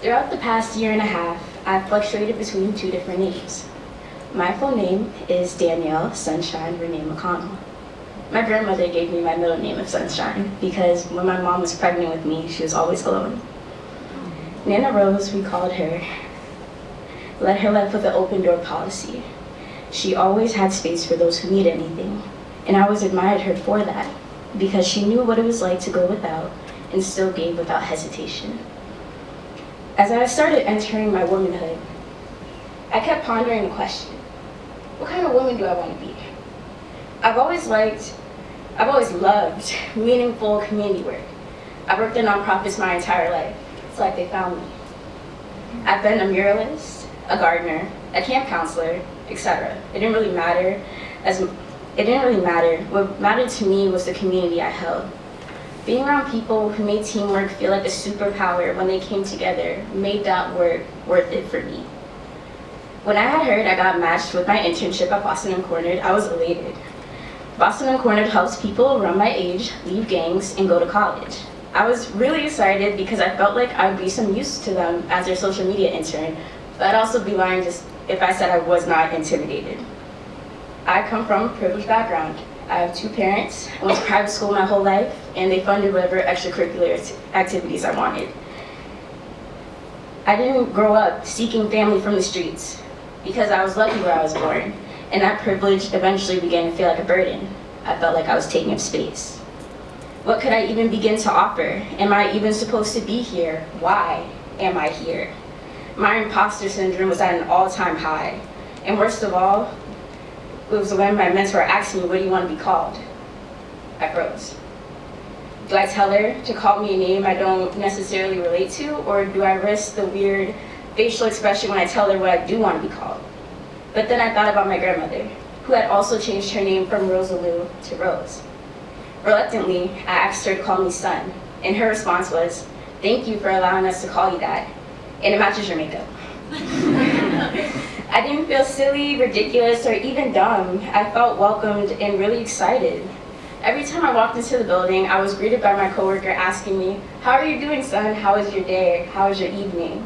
Throughout the past year and a half, I've fluctuated between two different names. My full name is Danielle Sunshine Renee McConnell. My grandmother gave me my middle name of Sunshine because when my mom was pregnant with me, she was always alone. Nana Rose, we called her, led her life with an open door policy. She always had space for those who needed anything, and I always admired her for that because she knew what it was like to go without and still gave without hesitation. As I started entering my womanhood, I kept pondering the question, what kind of woman do I want to be? I've always loved meaningful community work. I've worked in nonprofits my entire life. It's like they found me. I've been a muralist, a gardener, a camp counselor, etc. It didn't really matter. What mattered to me was the community I held. Being around people who made teamwork feel like a superpower when they came together made that work worth it for me. When I had heard I got matched with my internship at Boston Uncornered, I was elated. Boston Uncornered helps people around my age leave gangs and go to college. I was really excited because I felt like I'd be some use to them as their social media intern, but I'd also be lying just if I said I was not intimidated. I come from a privileged background. I have two parents. I went to private school my whole life, and they funded whatever extracurricular activities I wanted. I didn't grow up seeking family from the streets because I was lucky where I was born, and that privilege eventually began to feel like a burden. I felt like I was taking up space. What could I even begin to offer? Am I even supposed to be here? Why am I here? My imposter syndrome was at an all-time high, and worst of all, it was when my mentor asked me, what do you want to be called? I froze. Do I tell her to call me a name I don't necessarily relate to, or do I risk the weird facial expression when I tell her what I do want to be called? But then I thought about my grandmother, who had also changed her name from Rosalou to Rose. Reluctantly, I asked her to call me son, and her response was, thank you for allowing us to call you that, and it matches your makeup. I didn't feel silly, ridiculous, or even dumb. I felt welcomed and really excited. Every time I walked into the building, I was greeted by my coworker asking me, how are you doing, son? How was your day? How was your evening?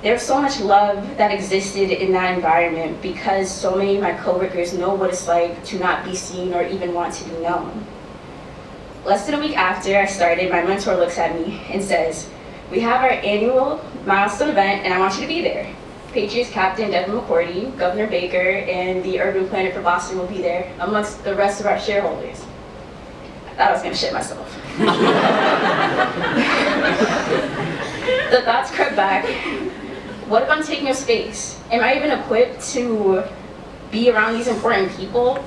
There was so much love that existed in that environment because so many of my coworkers know what it's like to not be seen or even want to be known. Less than a week after I started, my mentor looks at me and says, we have our annual milestone event and I want you to be there. Patriots captain Devin McCourty, Governor Baker, and the urban planner for Boston will be there, amongst the rest of our shareholders. I thought I was gonna shit myself. The thoughts crept back. What if I'm taking up space? Am I even equipped to be around these important people?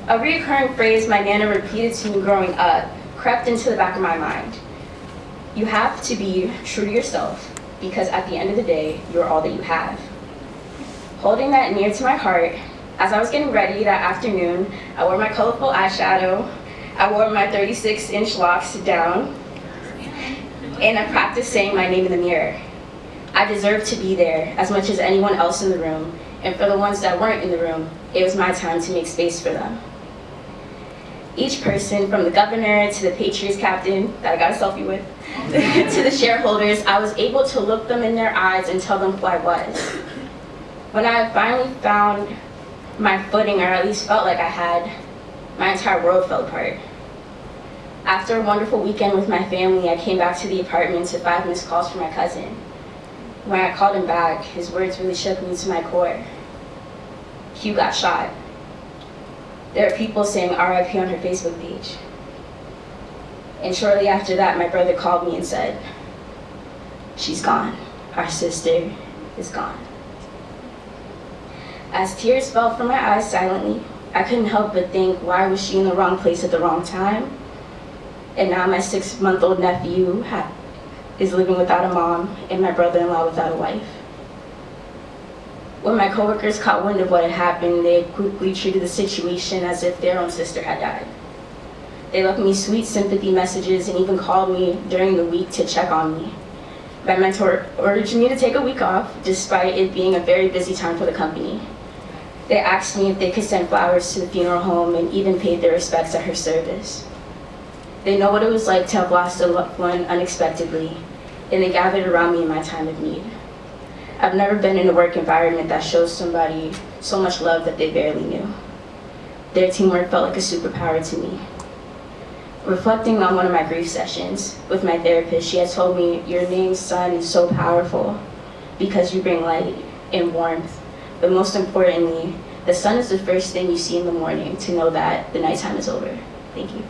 A recurring phrase my Nana repeated to me growing up crept into the back of my mind. You have to be true to yourself, because at the end of the day, you're all that you have. Holding that near to my heart, as I was getting ready that afternoon, I wore my colorful eyeshadow, I wore my 36-inch locks down, and I practiced saying my name in the mirror. I deserved to be there as much as anyone else in the room, and for the ones that weren't in the room, it was my time to make space for them. Each person, from the governor to the Patriots captain that I got a selfie with, to the shareholders, I was able to look them in their eyes and tell them who I was. When I finally found my footing, or at least felt like I had, my entire world fell apart. After a wonderful weekend with my family, I came back to the apartment to 5 missed calls from my cousin. When I called him back, his words really shook me to my core. Hugh got shot. There are people saying RIP on her Facebook page. And shortly after that, my brother called me and said, she's gone. Our sister is gone. As tears fell from my eyes silently, I couldn't help but think, why was she in the wrong place at the wrong time? And now my 6-month-old nephew is living without a mom, and my brother-in-law without a wife. When my coworkers caught wind of what had happened, they quickly treated the situation as if their own sister had died. They left me sweet sympathy messages and even called me during the week to check on me. My mentor urged me to take a week off, despite it being a very busy time for the company. They asked me if they could send flowers to the funeral home and even paid their respects at her service. They know what it was like to have lost a loved one unexpectedly, and they gathered around me in my time of need. I've never been in a work environment that shows somebody so much love that they barely knew. Their teamwork felt like a superpower to me. Reflecting on one of my grief sessions with my therapist, she had told me, "Your name, Sun, is so powerful because you bring light and warmth. But most importantly, the sun is the first thing you see in the morning to know that the nighttime is over." Thank you.